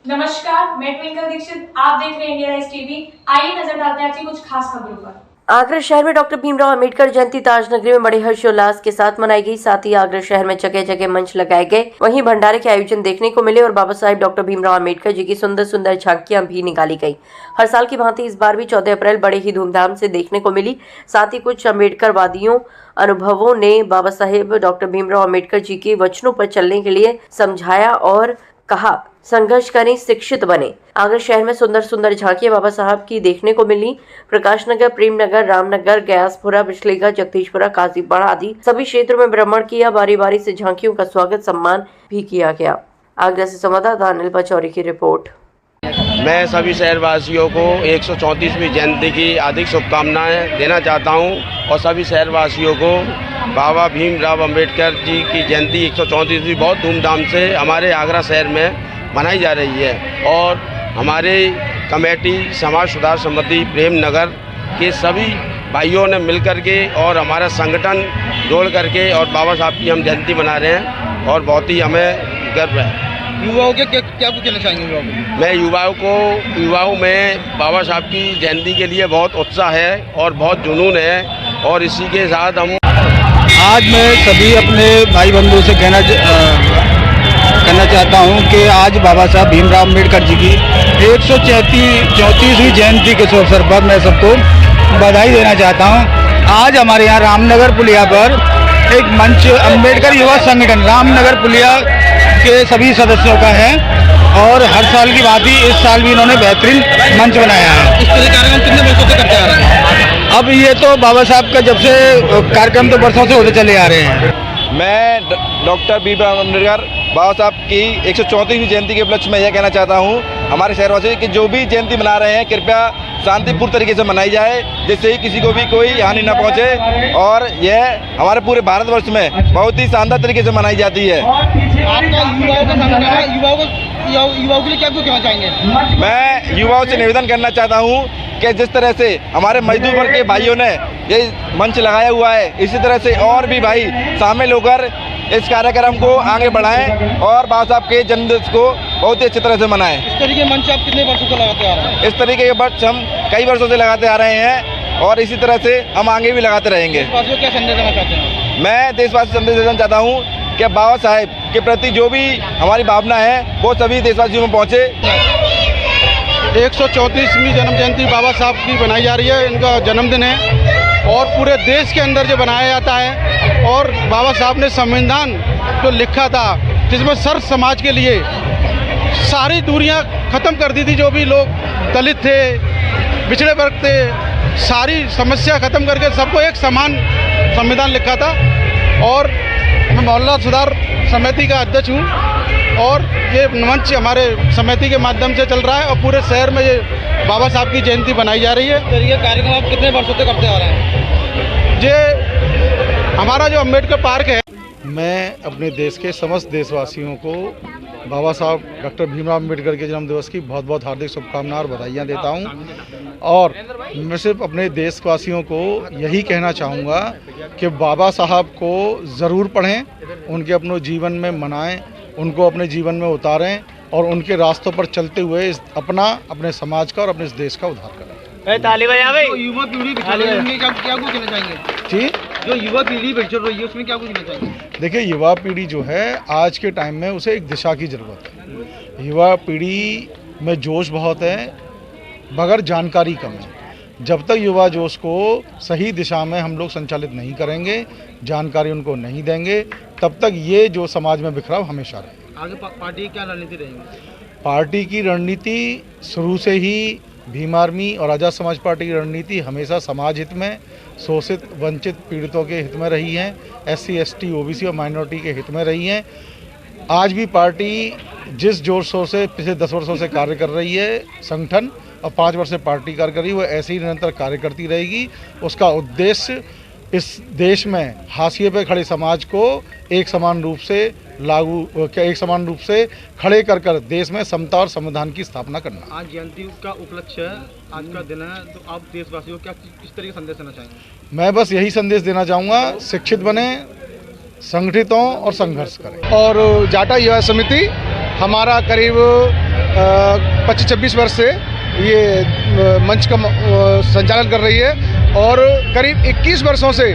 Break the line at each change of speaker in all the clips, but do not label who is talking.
नमस्कार, मैं ट्विंकल दीक्षित। आप देख रहे हैं इंडिया राइज टीवी। आइए नजर डालते हैं आज की कुछ खास खबरों पर।
आगरा शहर में डॉक्टर भीमराव अंबेडकर जयंती ताजनगरी में बड़े हर्षोल्लास के साथ मनाई गई। साथ ही आगरा शहर में जगह जगह मंच लगाए गए। वहीं भंडारे के आयोजन देखने को मिले और बाबा साहेब डॉक्टर भीमराव अंबेडकर जी की सुंदर सुंदर झांकियां भी निकाली गई। हर साल की भांति इस बार भी 14 अप्रैल बड़े ही धूमधाम से देखने को मिली। साथ ही कुछ अम्बेडकर वादियों अनुभवों ने बाबा साहेब डॉक्टर भीमराव अंबेडकर जी के वचनों पर चलने के लिए समझाया और कहा, संघर्ष करें, शिक्षित बने। आगरा शहर में सुंदर सुंदर झांकियां बाबा साहब की देखने को मिली। प्रकाश नगर, प्रेम नगर, रामनगर, गयासपुरा, बिचलेगा, जगदीशपुरा, काजीपाड़ा आदि सभी क्षेत्रों में भ्रमण किया। बारी बारी से झांकियों का स्वागत सम्मान भी किया गया। आगरा से संवाददाता अनिल पचौरी की रिपोर्ट।
मैं सभी शहरवासियों को 134वीं जयंती की हार्दिक शुभकामनाएं देना चाहता हूं और सभी शहरवासियों को बाबा भीमराव अंबेडकर जी की जयंती 134वीं बहुत धूमधाम से हमारे आगरा शहर में मनाई जा रही है। और हमारे कमेटी समाज सुधार समिति प्रेम नगर के सभी भाइयों ने मिलकर के और हमारा संगठन जोड़ करके और बाबा साहब की हम जयंती मना रहे हैं और बहुत ही हमें गर्व है।
युवाओं के क्या कुछ कहना चाहेंगे?
मैं युवाओं में बाबा साहब की जयंती के लिए बहुत उत्साह है और बहुत जुनून है। और इसी के साथ हम
आज मैं सभी अपने भाई बंधुओं से कहना चाहता हूं कि आज बाबा साहब भीमराव अम्बेडकर जी की 134वीं जयंती के अवसर पर मैं सबको बधाई देना चाहता हूं। आज हमारे यहाँ रामनगर पुलिया पर एक मंच अम्बेडकर युवा संगठन रामनगर पुलिया के सभी सदस्यों का है और हर साल की बात ही इस साल भी इन्होंने बेहतरीन मंच बनाया है। इस तरह कार्यक्रम कितने वर्षों से करते आ रहे हैं? अब ये तो बाबा साहब का जब से कार्यक्रम तो वर्षों से होते चले आ रहे हैं।
मैं डॉक्टर भीमराव अम्बेडकर बाबा साहब की 134वीं जयंती के उपलक्ष्य में यह कहना चाहता हूँ हमारे शहरवासी कि जो भी जयंती मना रहे हैं कृपया शांतिपूर्ण तरीके से मनाई जाए, जिससे ही किसी को भी कोई हानि न पहुँचे। और यह हमारे पूरे भारतवर्ष में बहुत ही शानदार तरीके से मनाई जाती है।
आपका युवाओं के लिए क्या कुछ कहना चाहेंगे?
मैं युवाओं से निवेदन करना चाहता हूँ कि जिस तरह से हमारे मजदूर वर्ग के भाइयों ने ये मंच लगाया हुआ है, इसी तरह से और भी भाई शामिल होकर इस कार्यक्रम को आगे बढ़ाएं और बाबा साहब के जन्मदिन को बहुत ही अच्छी तरह से मनाएं।
इस तरीके मंच आप कितने वर्षों से लगाते आ रहे हैं?
इस तरीके के मंच हम कई वर्षों से लगाते आ रहे हैं और इसी तरह से हम आगे भी लगाते रहेंगे।
देशवासियों को क्या संदेश देना चाहते हैं?
मैं देशवासी संदेश देना चाहता हूँ कि बाबा साहेब के प्रति जो भी हमारी भावना है वो सभी देशवासियों में पहुँचे।
134वीं जन्म जयंती बाबा साहब की बनाई जा रही है। इनका जन्मदिन है और पूरे देश के अंदर जो बनाया जाता है। और बाबा साहब ने संविधान जो लिखा था जिसमें सर्व समाज के लिए सारी दूरियां ख़त्म कर दी थी। जो भी लोग दलित थे, पिछड़े वर्ग थे, सारी समस्या ख़त्म करके सबको एक समान संविधान लिखा था। और मैं मोहल्ला सुधार समिति का अध्यक्ष हूँ और ये मंच हमारे समिति के माध्यम से चल रहा है और पूरे शहर में ये बाबा साहब की जयंती बनाई जा रही है।
तो ये कार्यक्रम आप कितने वर्षों से करते आ रहे हैं?
ये हमारा जो अम्बेडकर पार्क है। मैं अपने देश के समस्त देशवासियों को बाबा साहब डॉक्टर भीमराव अम्बेडकर के जन्म दिवस की बहुत बहुत हार्दिक शुभकामनाएं और बधाइयाँ देता हूँ। और मैं सिर्फ अपने देशवासियों को यही कहना चाहूँगा कि बाबा साहब को ज़रूर पढ़ें, उनके अपने जीवन में मनाएं, उनको अपने जीवन में उतारें और उनके रास्तों पर चलते हुए अपने समाज का और अपने इस देश का उद्धार करें।
तो युवा पीढ़ी क्या कुछ कहना चाहेंगे?
जी,
जो युवा पीढ़ी बिछड़ रही है उसमें क्या कुछ कहना चाहेंगे?
देखिए, युवा पीढ़ी जो है आज के टाइम में उसे एक दिशा की ज़रूरत है। युवा पीढ़ी में जोश बहुत है मगर जानकारी कम है। जब तक युवा जोश को सही दिशा में हम लोग संचालित नहीं करेंगे, जानकारी उनको नहीं देंगे, तब तक ये जो समाज में बिखराव हमेशा रहेगा।
आगे पार्टी की क्या रणनीति रहेगी?
पार्टी की रणनीति शुरू से ही भीम आर्मी और आज़ाद समाज पार्टी की रणनीति हमेशा समाज हित में, शोषित वंचित पीड़ितों के हित में रही हैं, SC ST OBC और माइनॉरिटी के हित में रही हैं। आज भी पार्टी जिस जोर शोर से पिछले 10 वर्षों से कार्य कर रही है संगठन और 5 वर्ष से पार्टी कार्य कर रही है, वो ऐसे ही निरंतर कार्य करती रहेगी। उसका उद्देश्य इस देश में हाशिए पे खड़े समाज को एक समान रूप से खड़े कर देश में समता और संविधान की स्थापना करना।
आज जयंती का उपलक्ष्य है, आज का दिन है, तो आप देशवासियों को क्या किस तरह का संदेश देना चाहेंगे?
मैं बस यही संदेश देना चाहूँगा, शिक्षित बने, संगठित हों और संघर्ष करें। और जाटा युवा समिति हमारा करीब 25-26 वर्ष से ये मंच का संचालन कर रही है और करीब 21 वर्षों से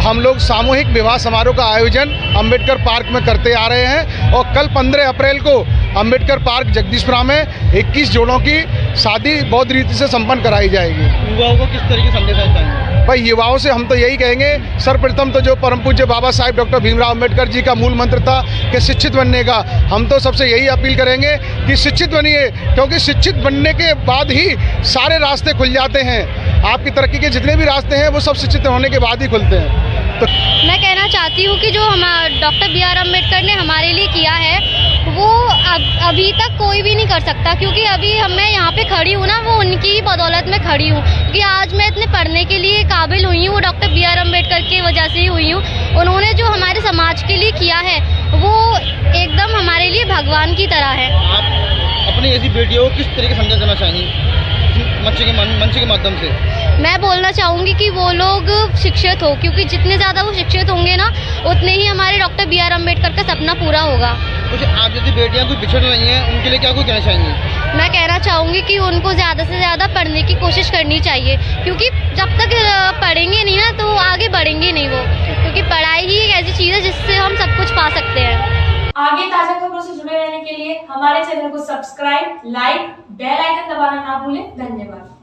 हम लोग सामूहिक विवाह समारोह का आयोजन अंबेडकर पार्क में करते आ रहे हैं और कल 15 अप्रैल को अंबेडकर पार्क जगदीशपुरा में 21 जोड़ों की शादी बौद्ध रीति से संपन्न कराई जाएगी।
युवाओं को किस तरीके से संदेश चाहेंगे?
भाई युवाओं से हम तो यही कहेंगे, सर्वप्रथम तो जो परम पूज्य बाबा साहिब डॉक्टर भीमराव अंबेडकर जी का मूल मंत्र था कि शिक्षित बनने का, हम तो सबसे यही अपील करेंगे कि शिक्षित बनिए, क्योंकि शिक्षित बनने के बाद ही सारे रास्ते खुल जाते हैं। आपकी तरक्की के जितने भी रास्ते हैं वो सब शिक्षित होने के बाद ही खुलते हैं। तो
मैं कहना चाहती हूँ कि जो डॉक्टर बी.आर. अम्बेडकर ने हमारे लिए किया है वो अभी तक कोई भी नहीं कर सकता, क्योंकि अभी मैं यहाँ पे खड़ी हूँ ना, वो उनकी ही बदौलत में खड़ी हूँ। क्योंकि आज मैं इतने पढ़ने के लिए काबिल हुई हूँ वो डॉक्टर बी.आर. अम्बेडकर की वजह से ही हुई हूँ। उन्होंने जो हमारे समाज के लिए किया है वो एकदम हमारे लिए भगवान की तरह है।
आप अपनी ऐसी बेटियों को किस तरीके से संदेश देना चाहेंगी मंच के माध्यम से?
मैं बोलना चाहूँगी कि वो लोग शिक्षित हो, क्योंकि जितने ज़्यादा वो शिक्षित होंगे ना उतने ही हमारे डॉक्टर बी.आर. अम्बेडकर का सपना पूरा होगा।
कुछ आप जैसी बेटियां कुछ पिछड़ रही हैं, उनके लिए क्या कुछ कहना चाहेंगी?
मैं कहना चाहूँगी कि उनको ज़्यादा से ज़्यादा पढ़ने की कोशिश करनी चाहिए, क्योंकि जब तक पढ़ेंगे नहीं ना तो आगे बढ़ेंगे नहीं वो, क्योंकि पढ़ाई ही एक ऐसी चीज़ है जिससे हम सब कुछ पा सकते हैं।
आगे ताजा खबरों से जुड़े रहने के लिए हमारे चैनल को सब्सक्राइब, लाइक, बेल आइकन दबाना ना भूलें। धन्यवाद।